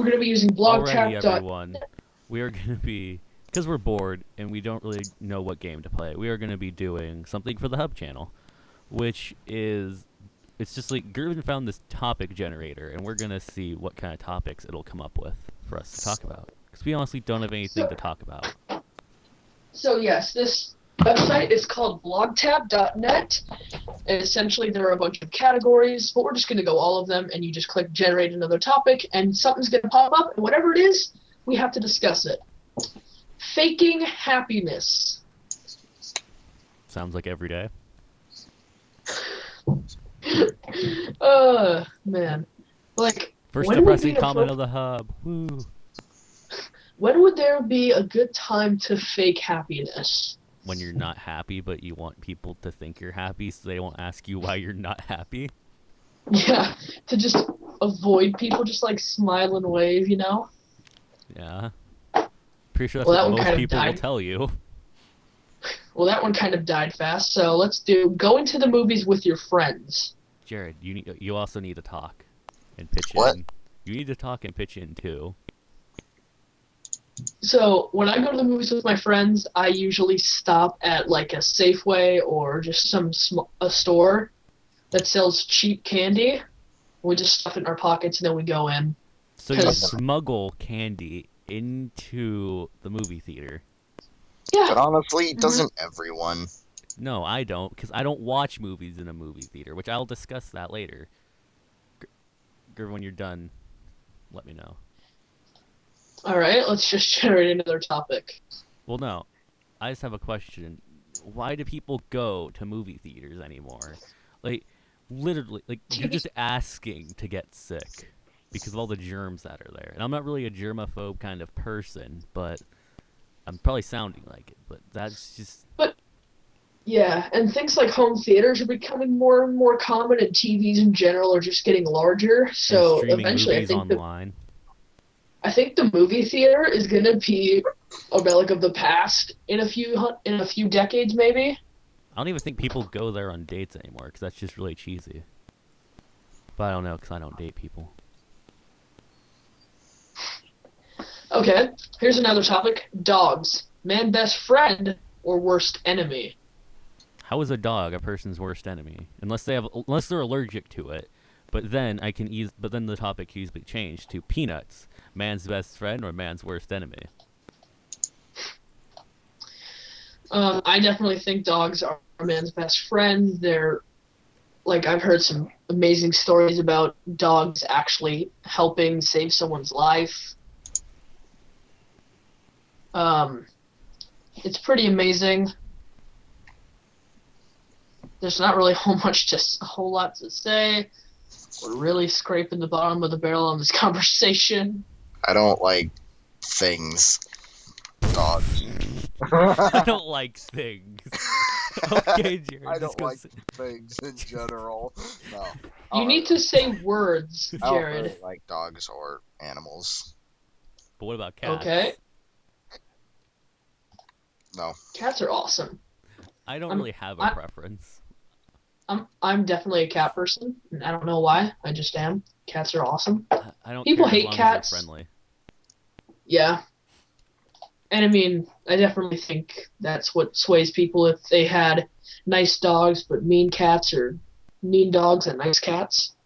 We're going to be using Alrighty, blogtap. everyone. We are going to be, because we're bored and we don't really know what game to play, we are going to be doing something for the Hub channel, which is, it's just like Gervin found this topic generator, and we're going to see what kind of topics it'll come up with for us to talk about. Because we honestly don't have anything to talk about. So yes, this website is called blogtap.net, and essentially there are a bunch of categories, but we're just going to go all of them, and you just click generate another topic, and something's going to pop up, and whatever it is, we have to discuss it. Faking happiness. Sounds like every day. Man. Like, First when depressing would be comment of the Hub. Woo. when would there be a good time to fake happiness? When you're not happy, but you want people to think you're happy so they won't ask you why you're not happy. Yeah, to just avoid people, just like smile and wave, you know? Yeah. Pretty sure that's Well, that what one most kind of people will died. tell you. Well, that one kind of died fast, so let's do going to the movies with your friends. Jared, you also need to talk and pitch What? in. You need to talk and pitch in too. So when I go to the movies with my friends, I usually stop at like a Safeway or just a store that sells cheap candy. We just stuff it in our pockets and then we go in. So you 'Cause- smuggle candy into the movie theater. But Yeah, honestly, doesn't everyone? No, I don't, because I don't watch movies in a movie theater, which I'll discuss that later. When you're done, let me know. all right, let's just generate another topic. Well, no. I just have a question. Why do people go to movie theaters anymore? Like, literally, like, you're just asking to get sick because of all the germs that are there. And I'm not really a germaphobe kind of person, but I'm probably sounding like it. But that's just... Yeah, and things like home theaters are becoming more and more common, and TVs in general are just getting larger. and So streaming eventually, movies online. I think the movie theater is gonna be a relic of the past in a few decades, maybe. I don't even think people go there on dates anymore because that's just really cheesy. But I don't know because I don't date people. Okay, here's another topic: dogs, man best friend or worst enemy. How is a dog a person's worst enemy? Unless they're allergic to it. But then the topic can easily change to peanuts, man's best friend or man's worst enemy. I definitely think dogs are man's best friend. They're like I've heard some amazing stories about dogs actually helping save someone's life. It's pretty amazing. There's not really a whole lot to say. We're really scraping the bottom of the barrel on this conversation. I don't like things. Dogs. I don't like things. Okay, Jared. I just don't go like things in general. No. You need to say words, I don't Jared. really like dogs or animals. But what about cats? Okay. No. Cats are awesome. I don't really have a preference. I'm definitely a cat person, and I don't know why. I just am. Cats are awesome. I don't People care hate as long cats. as they're friendly. Yeah. And I mean, I definitely think that's what sways people if they had nice dogs but mean cats, or mean dogs and nice cats.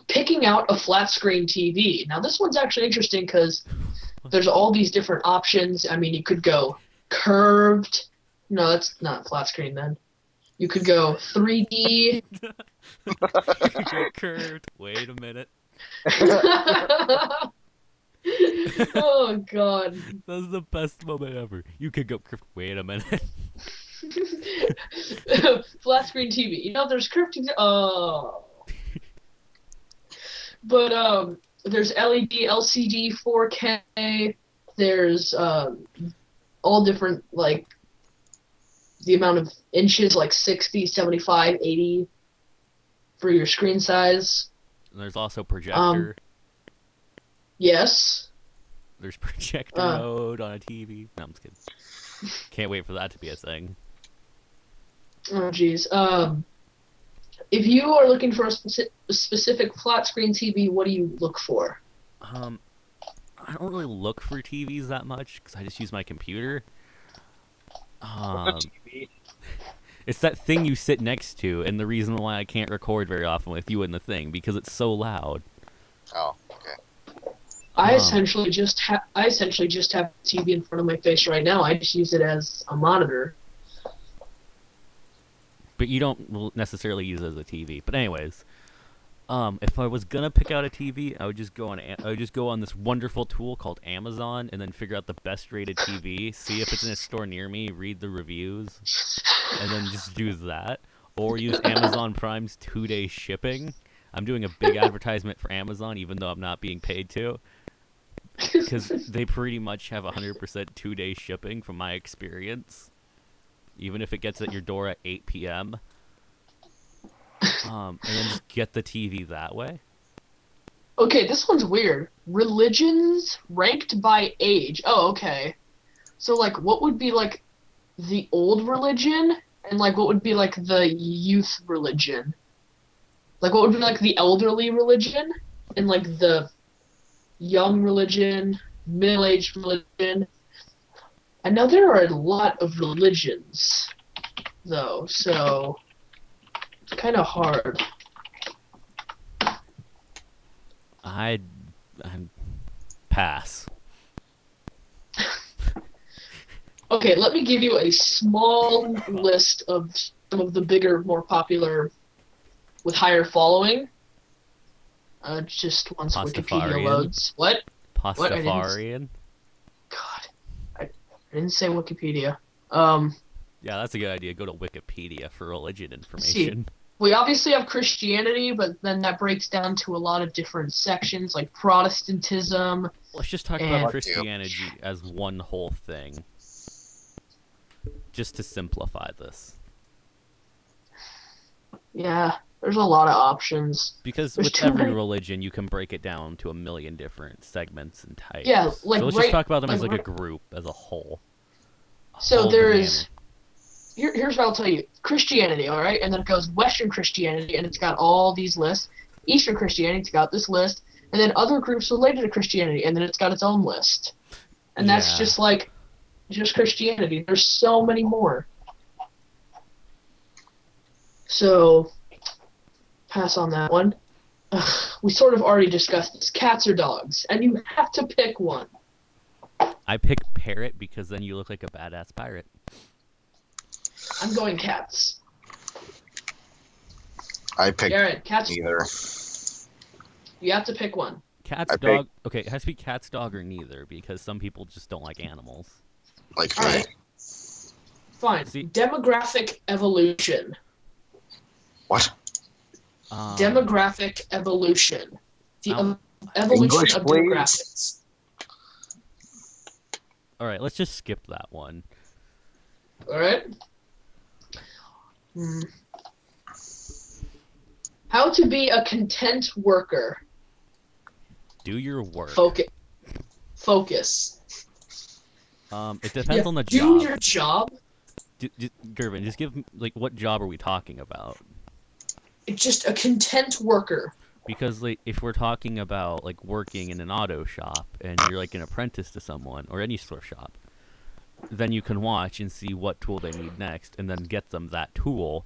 Picking out a flat screen TV. Now this one's actually interesting because there's all these different options. I mean, you could go curved. No, that's not flat screen then. You could go 3D. Get curved. Wait a minute. Oh, God. That was the best moment ever. You could go curved. Wait a minute. Flat screen TV. You know, there's curved TV. Oh. But there's LED, LCD, 4K. There's all different, like, the amount of inches, like 60, 75, 80 for your screen size. And there's also projector. Yes. There's projector mode on a TV. No, I'm just kidding. Can't wait for that to be a thing. Oh, jeez. if you are looking for a specific flat screen TV, what do you look for? Um, I don't really look for TVs that much because I just use my computer. TV. It's that thing you sit next to, and the reason why I can't record very often with you in the thing because it's so loud. Oh, okay. I essentially just have a TV in front of my face right now. I just use it as a monitor. But you don't necessarily use it as a TV. But anyways, if I was gonna pick out a TV, I would just go on this wonderful tool called Amazon, and then figure out the best rated TV, see if it's in a store near me, read the reviews, and then just do that. Or use Amazon Prime's 2-day shipping. I'm doing a big advertisement for Amazon, even though I'm not being paid to, because they pretty much have 100% 2-day shipping from my experience, even if it gets at your door at 8 p.m. And then just get the TV that way. Okay, this one's weird. Religions ranked by age. Oh, okay. So, like, what would be, like, the old religion? And, like, what would be, like, the youth religion? Like, what would be, like, the elderly religion? And, like, the young religion, middle-aged religion? I know there are a lot of religions, though, so it's kind of hard. I'd pass. Okay, let me give you a small list of some of the bigger, more popular, with higher following. Just once Wikipedia Pastafarian. loads. What? Pastafarian. God, I didn't say Wikipedia. Yeah, that's a good idea. Go to Wikipedia for religion information. We obviously have Christianity, but then that breaks down to a lot of different sections, like Protestantism. Let's just talk about Christianity as one whole thing, just to simplify this. Yeah, there's a lot of options. Because There's with every religion, you can break it down to a million different segments and types. Yeah, like so let's just talk about them as like a group, as a whole. So there is. Here's what I'll tell you. Christianity, all right? And then it goes Western Christianity, and it's got all these lists. Eastern Christianity, it's got this list. And then other groups related to Christianity, and then it's got its own list. And that's just like, just Christianity. There's so many more. So, pass on that one. We sort of already discussed this. Cats or dogs? And you have to pick one. I pick parrot because then you look like a badass pirate. I'm going cats. I pick cats. neither. You have to pick one. Cat's dog. Okay, it has to be cat's dog or neither because some people just don't like animals. Like All me. right. Fine. See? Demographic evolution. What? Demographic evolution. The evolution English, of please. demographics. All right, let's just skip that one. All right. How to be a content worker. Do your work. Focus. It depends on the do job. Do your job. Gervin, just give like what job are we talking about? It's just a content worker. Because like if we're talking about like working in an auto shop and you're like an apprentice to someone or any store shop, then you can watch and see what tool they need next and then get them that tool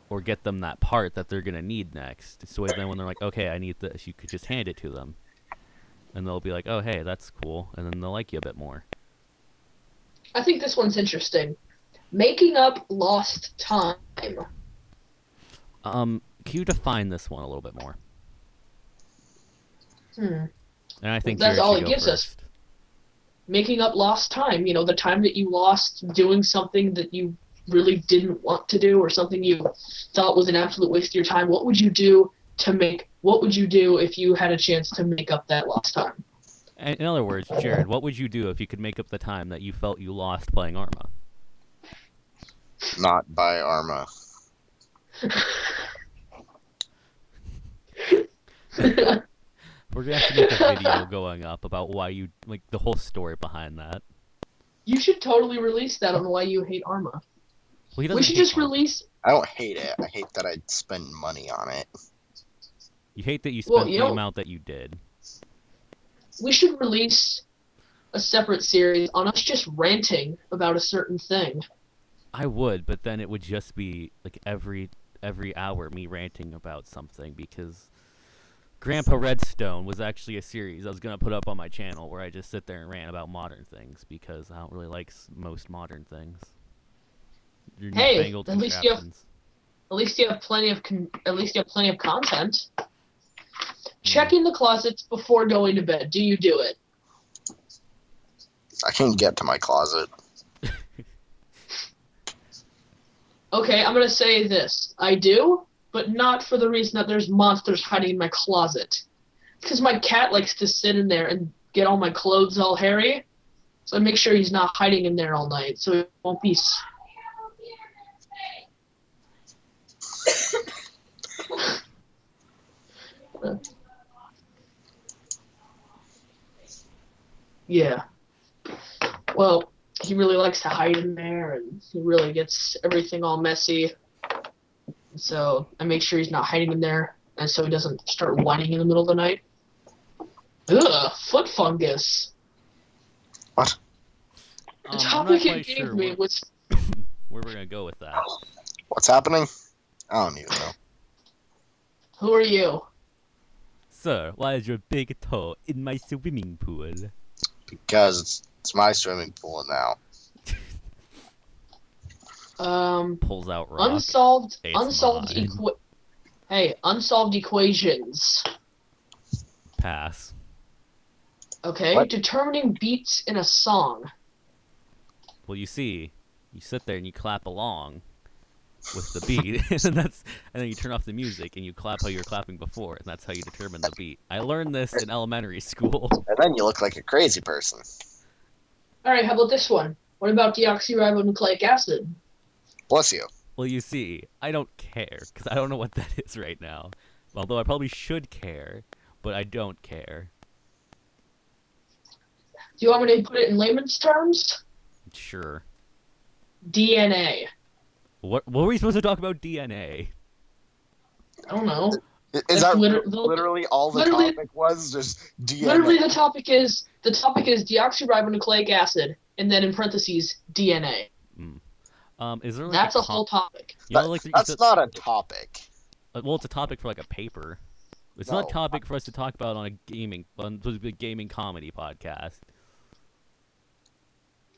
or get them that part that they're going to need next. So then when they're like, okay, I need this, you could just hand it to them. And they'll be like, oh, hey, that's cool. And then they'll like you a bit more. I think this one's interesting. Making up lost time. Can you define this one a little bit more? And I think that's all it gives first. us. Making up lost time. You know, the time that you lost doing something that you really didn't want to do or something you thought was an absolute waste of your time. What would you do if you had a chance to make up that lost time? In other words, Jared, what would you do if you could make up the time that you felt you lost playing Arma? Not buy Arma. We're going to have to make a video going up about why you, like, the whole story behind that. You should totally release that on why you hate Arma. Well, We should just release I don't hate it. I hate that I'd spend money on it. You hate that you Well, spent you the know, amount that you did. we should release a separate series on us just ranting about a certain thing. I would, but then it would just be like every hour me ranting about something because Grandpa Redstone was actually a series I was gonna put up on my channel where I just sit there and rant about modern things because I don't really like most modern things. Your Hey, newfangled at least you have contraptions. at least you have plenty of content. Hmm. Checking the closets before going to bed. Do you do it? I can't get to my closet. Okay, I'm gonna say this. I do, but not for the reason that there's monsters hiding in my closet. Because my cat likes to sit in there and get all my clothes all hairy. So I make sure he's not hiding in there all night, so it won't be. Yeah. Well, he really likes to hide in there, and he really gets everything all messy. So I make sure he's not hiding in there, and so he doesn't start whining in the middle of the night. Ugh, foot fungus. What? The I'm not topic quite it gave sure me was. where we're gonna go with that. What's happening? I don't even know. Who are you? Sir, why is your big toe in my swimming pool? Because it's my swimming pool now. Pulls out rock. Unsolved It's mine. unsolved equations. Pass. Okay, What? determining beats in a song. Well, you see, you sit there and you clap along with the beat, and then you turn off the music and you clap how you were clapping before, and that's how you determine the beat. I learned this in elementary school. And then you look like a crazy person. Alright, how about this one? What about deoxyribonucleic acid? Bless you. Well, you see, I don't care because I don't know what that is right now. Although I probably should care, but I don't care. Do you want me to put it in layman's terms? Sure. DNA. What were we supposed to talk about DNA? I don't know. Is That's that literally literally all the literally- topic was? Just DNA? Literally, the topic is deoxyribonucleic acid, and then in parentheses DNA. Is there like That's a whole topic. You know, like That's not a topic. well, it's a topic for like a paper. It's not a topic for us to talk about on a gaming comedy podcast.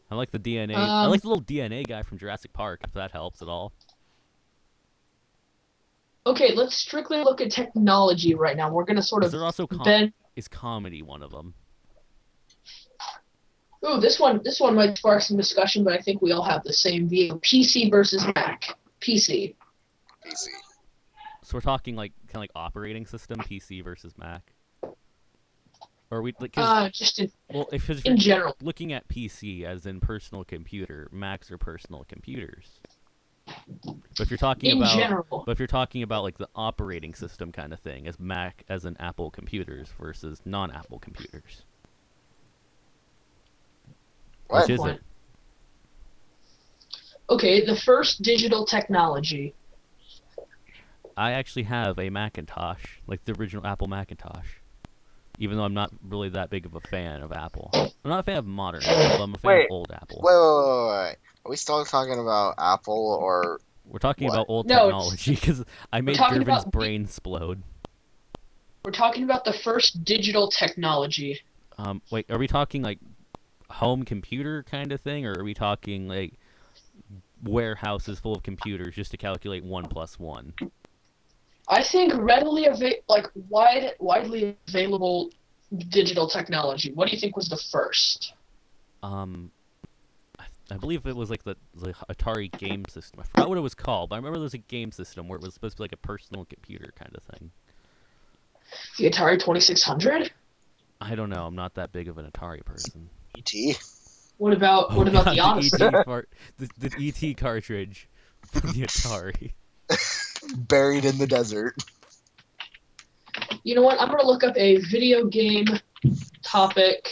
I like the DNA. I like the little DNA guy from Jurassic Park. If that helps at all. Okay, let's strictly look at technology right now. We're gonna sort Is of there also bend. is comedy one of them? Ooh, this one might spark some discussion, but I think we all have the same view. PC versus Mac. PC. PC. So we're talking like kind of like operating system, PC versus Mac. Or we like Just in if you're general. looking at PC as in personal computer, Macs are personal computers. But if you're talking In about general. but if you're talking about like the operating system kind of thing, as Mac as in Apple computers versus non-Apple computers. What? Which is it? Okay, the first digital technology. I actually have a Macintosh, like the original Apple Macintosh. Even though I'm not really that big of a fan of Apple. I'm not a fan of modern Apple, but I'm a fan of old Apple. Wait. Are we still talking about Apple or We're talking what? about old No, technology because I made talking Gervin's about- brain explode. We're talking about the first digital technology. Wait, are we talking like home computer kind of thing, or are we talking like warehouses full of computers just to calculate 1 + 1? I think widely available digital technology. What do you think was the first? I believe it was like the Atari game system. I forgot what it was called, but I remember there was a game system where it was supposed to be like a personal computer kind of thing. The Atari 2600? I don't know. I'm not that big of an Atari person. ET? What about the Odyssey? The ET cartridge from the Atari. Buried in the desert. You know what? I'm gonna look up a video game topic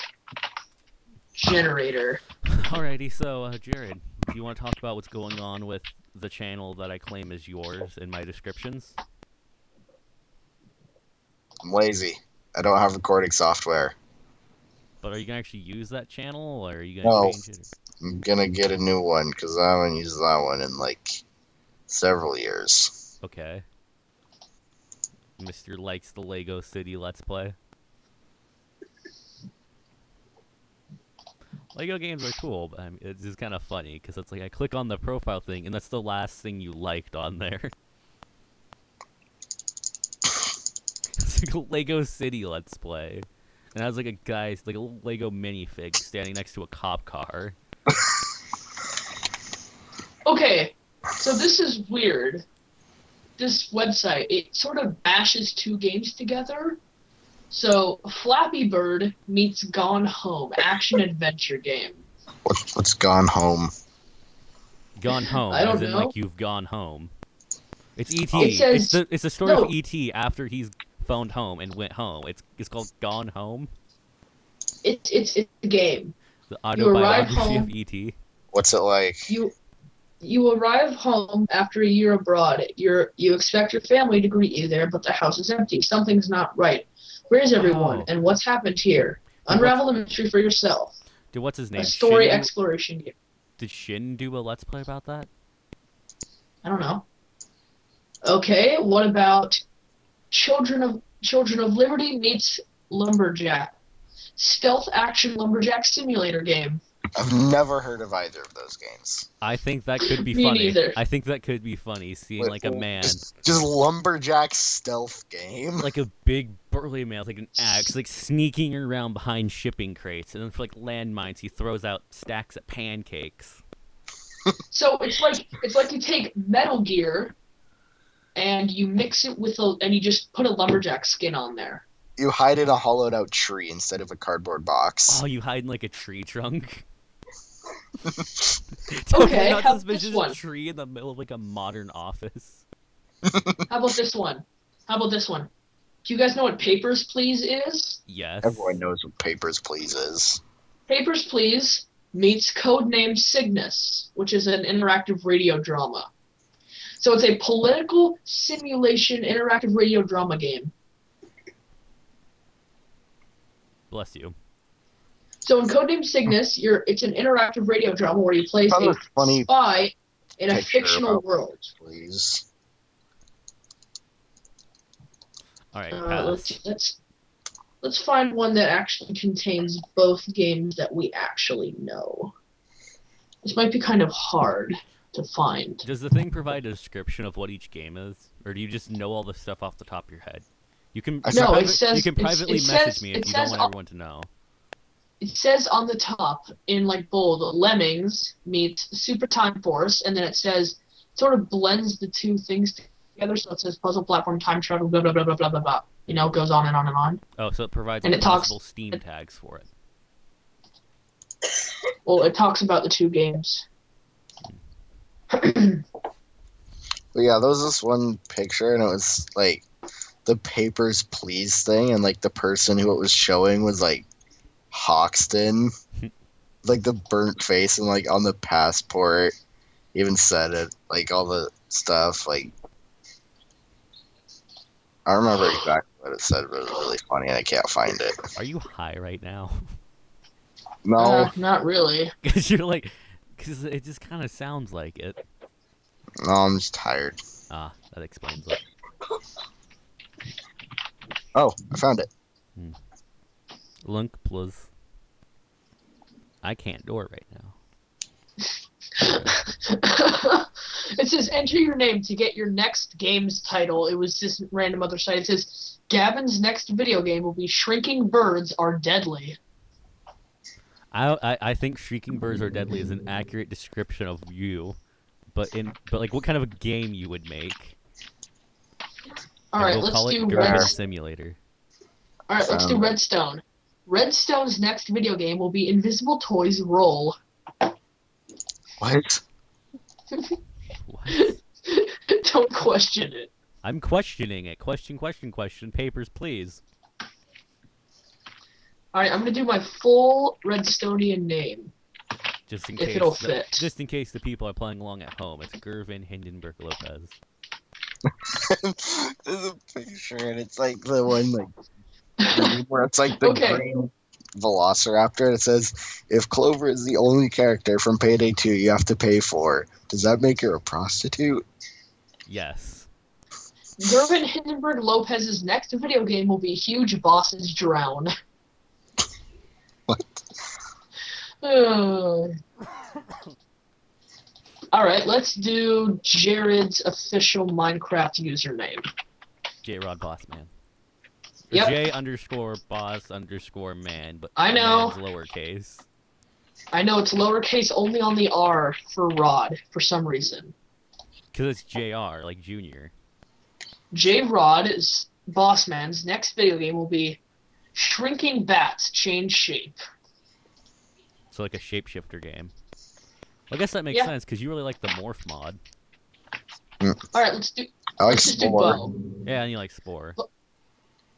generator. Alrighty, so Jared, do you want to talk about what's going on with the channel that I claim is yours in my descriptions? I'm lazy. I don't have recording software. But are you gonna actually use that channel, or are you gonna No. change it? I'm gonna get a new one because I haven't used that one in like several years. Okay. Mr. likes the Lego City Let's Play. Lego games are cool, but I mean, it's just kind of funny because it's like I click on the profile thing, and that's the last thing you liked on there. It's like a Lego City Let's Play, and it has like a guy, like a little Lego minifig standing next to a cop car. Okay, so this is weird. This website, it sort of bashes two games together. So, Flappy Bird meets Gone Home, action-adventure game. What's Gone Home? Gone home, I as don't in know. like you've gone home. It's E.T. It says it's the story no. of E.T. after he's phoned home and went home. It's called Gone Home. It's a game. The You arrive autobiography of home. E.T. What's it like? You arrive home after a year abroad. You expect your family to greet you there, but the house is empty. Something's not right. Where is everyone, Oh. and what's happened here? Did Unravel the mystery for yourself. what's his name? A story Shin do, exploration game. did Shin do a Let's Play about that? I don't know. Okay, what about Children of Liberty meets Lumberjack? Stealth action lumberjack simulator game. I've never heard of either of those games. I think that could be Me funny. neither. I think that could be funny, seeing Wait, like a man, just lumberjack stealth game. like a big burly man with like an axe, like sneaking around behind shipping crates, and then for like landmines, he throws out stacks of pancakes. So it's like you take Metal Gear and you mix it with and you just put a lumberjack skin on there. You hide in a hollowed out tree instead of a cardboard box. Oh, you hide in like a tree trunk. Okay, not how about suspicious this one? tree in the middle of like a modern office. How about this one? Do you guys know what Papers, Please is? Yes. Everyone knows what Papers, Please is. Papers, Please meets Codename Cygnus, which is an interactive radio drama. So it's a political simulation interactive radio drama game. Bless you. So in Codename Cygnus, it's an interactive radio drama where you play Found a a funny spy in a picture fictional about- world. Please. All right, pass. Let's find one that actually contains both games that we actually know. This might be kind of hard to find. Does the thing provide a description of what each game is, or do you just know all the stuff off the top of your head? You can No, it says you can privately it message says- me it if you don't says want on- everyone to know. It says on the top in like bold, Lemmings meets Super Time Force, and then it says sort of blends the two things together. So it says puzzle platform, time travel, blah blah blah blah blah blah blah. You know, it goes on and on and on. Oh, so it provides And like, it talks- possible Steam tags for it. Well, it talks about the two games. But yeah, there was this one picture, and it was like the Papers, Please thing, and like the person who it was showing was like Hoxton, like the burnt face, and like on the passport, even said it, like all the stuff. Like I don't remember exactly what it said, but it was really funny, and I can't find it. Are you high right now? No, Not really. Because you're like, because it just kind of sounds like it. no, I'm just tired. Ah, that explains it. Oh, I found it. Lunk plus. I can't do it right now. It says enter your name to get your next game's title. It was this random other site. It says Gavin's next video game will be Shrinking Birds Are Deadly. I think Shrieking Birds Are Deadly is an accurate description of you, but like what kind of a game you would make? All And right, we'll let's call it do Gervin Red. Simulator. All right, let's do Redstone. Redstone's next video game will be Invisible Toys Roll. What? What? Don't question it. I'm questioning it. Question. Papers, please. All right, I'm gonna do my full Redstonian name. Just in if it'll case, fit. just in case the people are playing along at home, it's Gervin Hindenburg Lopez. There's a picture, and it's like the one like where it's like the Okay. green Velociraptor, and it says, "If Clover is the only character from Payday 2 you have to pay for, does that make her a prostitute?" Yes. Gervin Hindenburg Lopez's next video game will be Huge Bosses Drown. What? Alright, let's do Jared's official Minecraft username. J-Rod Bossman. Yep. J_boss_man, but I know. man's lowercase. I know it's lowercase only on the R for Rod for some reason. Because it's JR, like Junior. J-Rod is Bossman's next video game will be Shrinking Bats Change Shape. So like a shapeshifter game. I guess that makes sense because you really like the morph mod. Alright, let's I like just do Spore. Bo. Yeah, and you like Spore.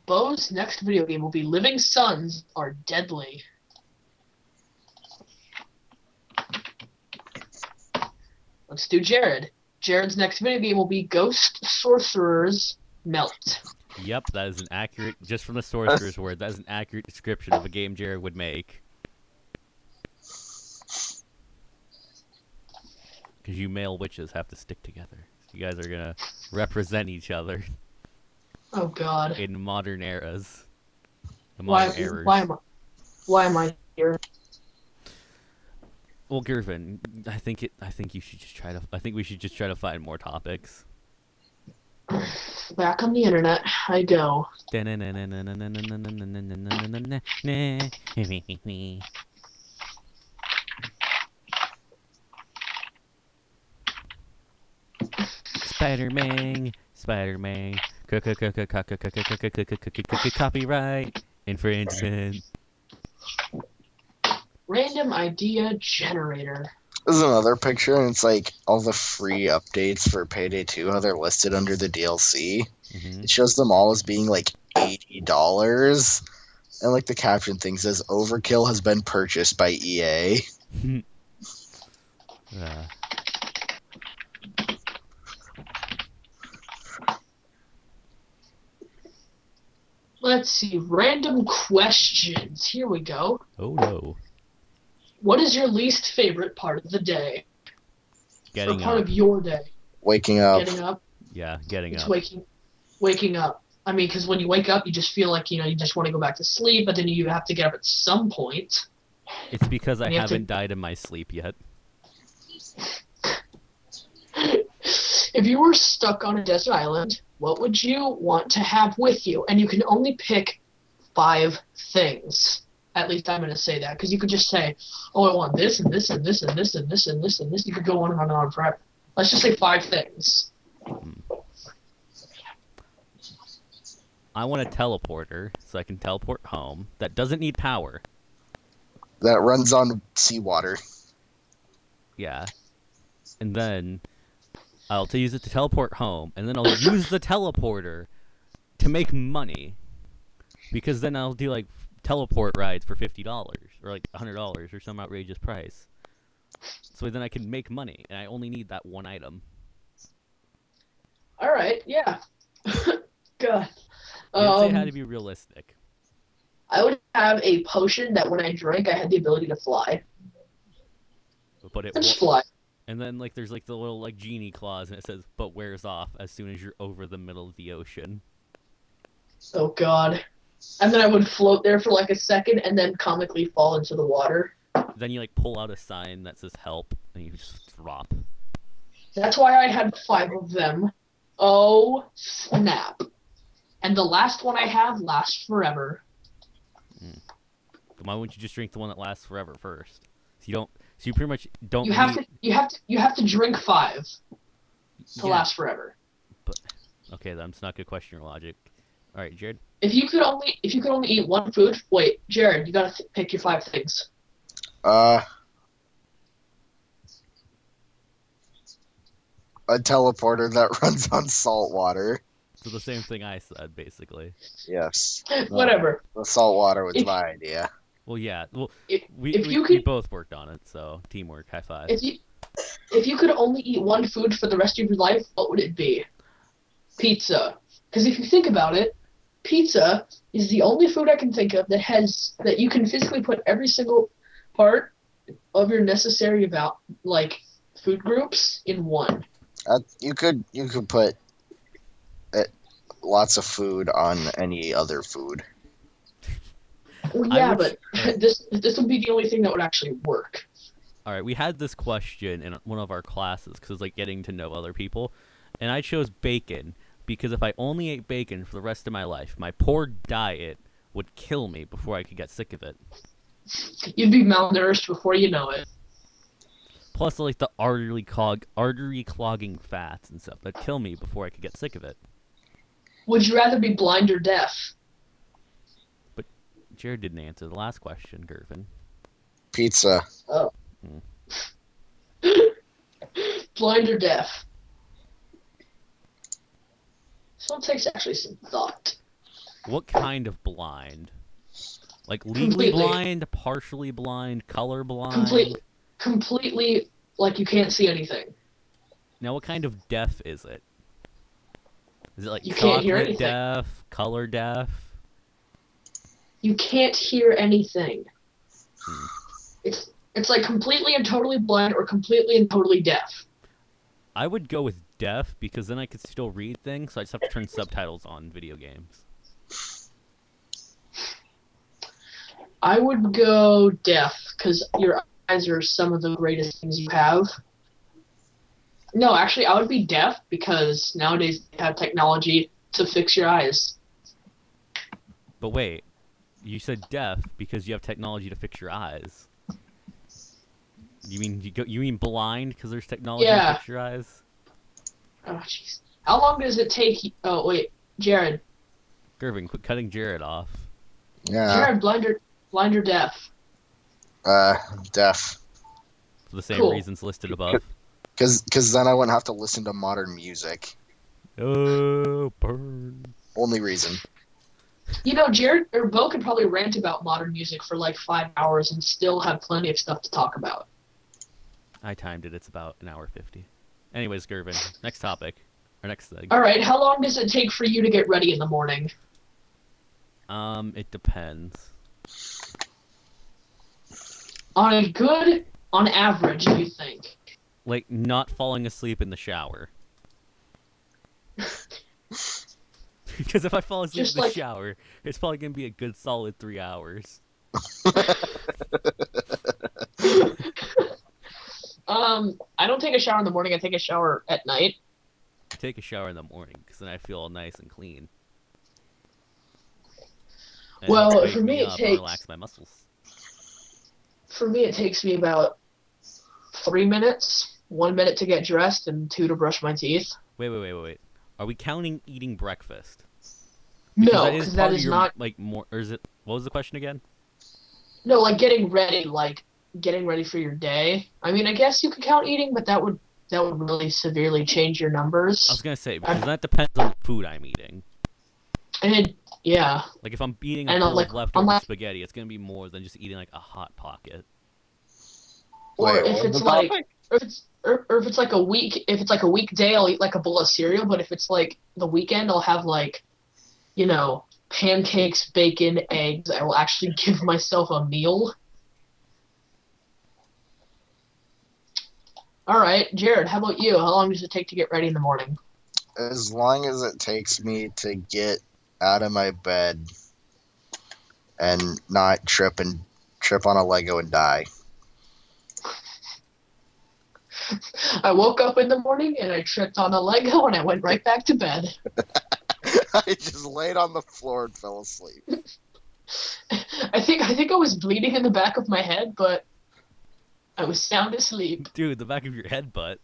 Bo's next video game will be Living Suns Are Deadly. Let's do Jared. Jared's next video game will be Ghost Sorcerers Melt. Yep, that is an accurate, just from the sorcerer's word, that is an accurate description of a game Jared would make. Because you male witches have to stick together. You guys are gonna represent each other Oh God. in modern eras. Why am I here? Well, Gervin, I think you should just try to. I think we should just try to find more topics. Back on the internet I go. Spider-Man, copyright infringement. Random idea generator. There's another picture, and it's like all the free updates for Payday 2, how they're listed under the DLC. It shows them all as being like $80. And like the caption thing says, "Overkill has been purchased by EA." Let's see. Random questions. Here we go. Oh no. What is your least favorite part of the day? Getting or part up. of your day? Waking up. Getting up? Yeah, getting It's up. waking up. I mean, because when you wake up, you just feel like, you just want to go back to sleep, but then you have to get up at some point. It's because I You have to- haven't died in my sleep yet. If you were stuck on a desert island, what would you want to have with you? And you can only pick 5 things. At least I'm going to say that, because you could just say, oh, I want this and this and this and this and this and this and this. You could go on and on forever. Let's just say 5 things. I want a teleporter so I can teleport home that doesn't need power. That runs on seawater. Yeah. And then I'll use it to teleport home, and then I'll use the teleporter to make money. Because then I'll do like teleport rides for $50 or like $100 or some outrageous price. So then I can make money, and I only need that one item. All right, yeah. God. You didn't say it had to be realistic. I would have a potion that when I drank, I had the ability to fly. But it Just won't. fly. And then like there's like the little like genie clause, and it says, "But wears off as soon as you're over the middle of the ocean." Oh God. And then I would float there for like a second and then comically fall into the water. Then you like pull out a sign that says "Help," and you just drop. That's why I had 5 of them. Oh, snap. And the last one I have lasts forever. But why wouldn't you just drink the one that lasts forever first? So you pretty much don't. You have to drink 5 to last forever. But okay, that's not good question or logic. All right, Jared. If you could only eat one food, wait, Jared, you gotta pick your 5 things. A teleporter that runs on salt water. So the same thing I said, basically. Yes. Whatever. The salt water was my idea. Well, yeah. Well, If we, if we you we could both worked on it, so teamwork. High five. if you if you could only eat one food for the rest of your life, what would it be? Pizza. Because if you think about it, pizza is the only food I can think of that you can physically put every single part of your necessary about like food groups in one. You could put uh, lots of food on any other food. Well, I yeah, would. but All right. this would be the only thing that would actually work. All right. We had this question in one of our classes because it's like getting to know other people, and I chose bacon because if I only ate bacon for the rest of my life, my poor diet would kill me before I could get sick of it. You'd be malnourished before you know it. Plus, like the artery clogging fats and stuff that kill me before I could get sick of it. Would you rather be blind or deaf? But Jared didn't answer the last question, Gervin. Pizza. Oh. Hmm. Blind or deaf? This one takes actually some thought. What kind of blind? Like legally Completely. blind, partially blind, color blind? Completely, like you can't see anything. Now, what kind of deaf is it? Is it like You can't hear chocolate anything. deaf, color deaf? You can't hear anything. Hmm. It's like completely and totally blind or completely and totally deaf. I would go with deaf because then I could still read things, so I just have to turn subtitles on video games. I would go deaf because your eyes are some of the greatest things you have. No, actually, I would be deaf because nowadays they have technology to fix your eyes. But wait, you said deaf because you have technology to fix your eyes. You mean blind because there's technology to Yeah. fix your eyes? Oh, jeez. How long does it take? Oh, wait, Jared. Gervin, quit cutting Jared off. Yeah. Jared, blind or deaf? Deaf. For the same Cool. reasons listed above. Because then I wouldn't have to listen to modern music. Oh, burn. Only reason. You know, Jared or Bo could probably rant about modern music for like 5 hours and still have plenty of stuff to talk about. I timed it. It's about an hour 50. Anyways, Gervin, next topic. Or next thing. All right, how long does it take for you to get ready in the morning? It depends. On average, do you think? Like, not falling asleep in the shower. Because if I fall asleep Just in the like- shower, it's probably going to be a good solid 3 hours. I don't take a shower in the morning. I take a shower at night. Take a shower in the morning, because then I feel all nice and clean. And Well, it'll wake for me, it up and takes- relax my muscles. For me, it takes me about 3 minutes. 1 minute to get dressed and 2 to brush my teeth. Wait. Are we counting eating breakfast? No, because because part that of is your, not. like, more, or is it, what was the question again? No, like getting ready for your day. I mean, I guess you could count eating, but that would really severely change your numbers. I was going to say, because that depends on the food I'm eating. Yeah. Like, if I'm eating a And bowl like, of leftover unlike, spaghetti, it's going to be more than just eating, like, a Hot Pocket. or Wait, if what was it's the like, topic? or if it's like a weekday, I'll eat like a bowl of cereal. But if it's like the weekend, I'll have like, pancakes, bacon, eggs. I will actually give myself a meal. All right, Jared, how about you? How long does it take to get ready in the morning? As long as it takes me to get out of my bed and not trip on a Lego and die. I woke up in the morning and I tripped on a Lego and I went right back to bed. I just laid on the floor and fell asleep. I think I was bleeding in the back of my head, but I was sound asleep. Dude, the back of your head butt.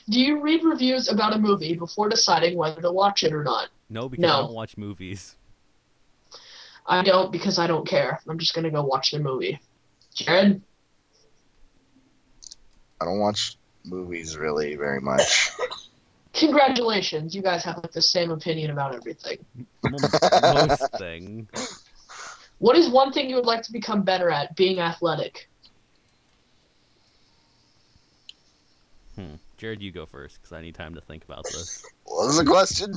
Do you read reviews about a movie before deciding whether to watch it or not? No, because I No. don't watch movies. I don't because I don't care. I'm just gonna go watch the movie. Jared? I don't watch movies really very much. Congratulations, you guys have like the same opinion about everything. Most things. What is one thing you would like to become better at? Being athletic. Jared, you go first because I need time to think about this. What was the question?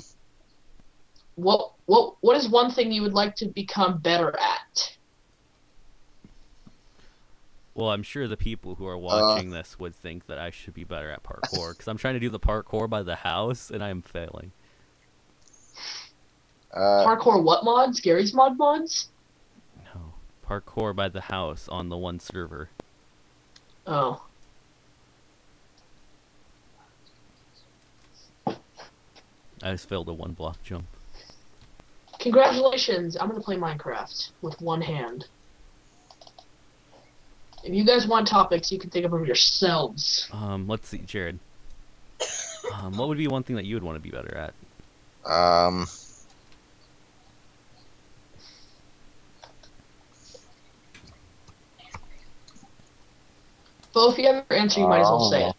What is one thing you would like to become better at? Well, I'm sure the people who are watching this would think that I should be better at parkour because I'm trying to do the parkour by the house and I'm failing. Parkour what mods? Gary's mods? No, parkour by the house on the one server. Oh. I just failed a 1-block jump. Congratulations! I'm gonna play Minecraft with one hand. If you guys want topics, you can think of them yourselves. Let's see, Jared. What would be one thing that you would want to be better at? Bo, if you have your answer, you might as well say it.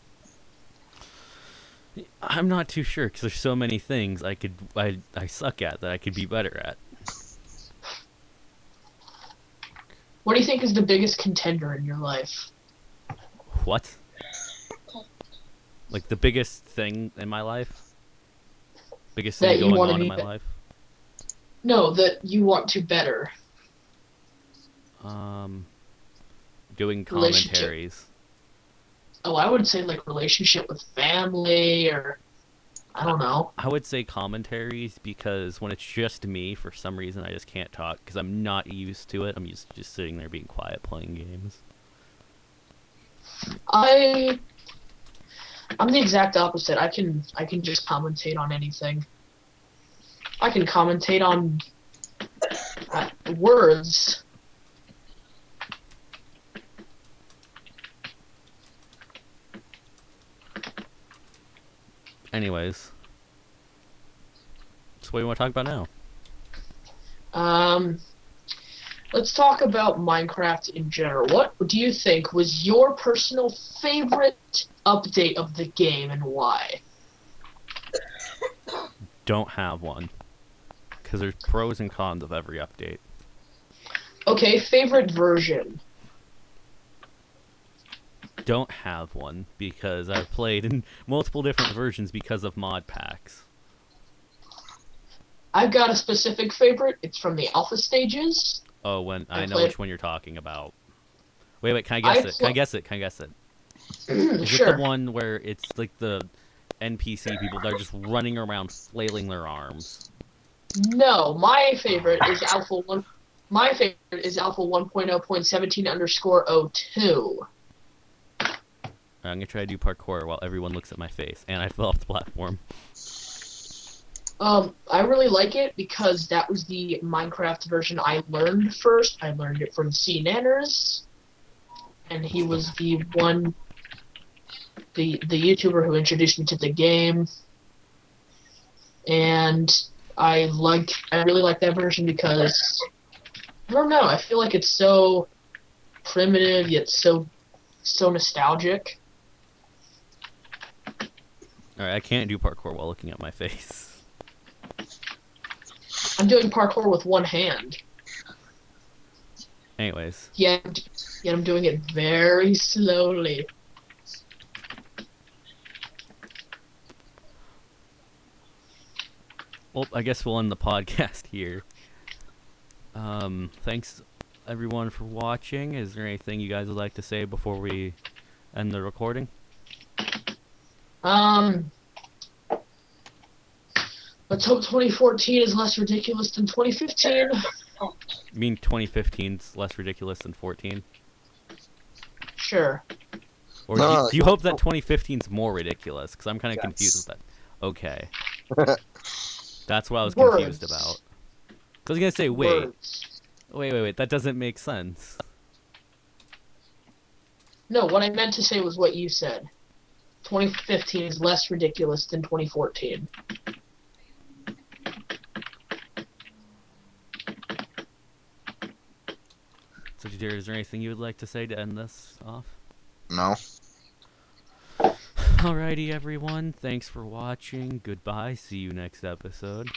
I'm not too sure because there's so many things I suck at that I could be better at. What do you think is the biggest contender in your life? What? Like the biggest thing in my life? Biggest thing going on in my life? No, that you want to better. Doing commentaries. Oh, I would say like relationship with family or I don't know. I would say commentaries because when it's just me, for some reason I just can't talk because I'm not used to it. I'm used to just sitting there being quiet playing games. I'm the exact opposite. I can just commentate on anything. I can commentate on words. Anyways, so what do you want to talk about now? Let's talk about Minecraft in general. What do you think was your personal favorite update of the game and why? Don't have one. Because there's pros and cons of every update. Okay, favorite version. Don't have one because I've played in multiple different versions because of mod packs. I've got a specific favorite. It's from the alpha stages. Oh, I know which one you're talking about. Wait, can I guess it? Can I guess it? Is Sure. it the one where it's like the NPC people that are just running around flailing their arms? No, my favorite is Alpha 1. My favorite is Alpha 1.0.17_02. I'm gonna try to do parkour while everyone looks at my face, and I fell off the platform. I really like it because that was the Minecraft version I learned first. I learned it from C Nanners, and he was the YouTuber who introduced me to the game. And I really like that version because I don't know. I feel like it's so primitive yet so nostalgic. All right, I can't do parkour while looking at my face. I'm doing parkour with one hand. Anyways. Yet I'm doing it very slowly. Well, I guess we'll end the podcast here. Thanks everyone for watching. Is there anything you guys would like to say before we end the recording? Let's hope 2014 is less ridiculous than 2015. You mean 2015's less ridiculous than 14? Sure. Or do you hope that 2015's more ridiculous? Because I'm kind of confused with that. Okay. That's what I was confused about. I was going to say, wait, that doesn't make sense. No, what I meant to say was what you said. 2015 is less ridiculous than 2014. So, Jared, is there anything you would like to say to end this off? No. Alrighty, everyone. Thanks for watching. Goodbye. See you next episode.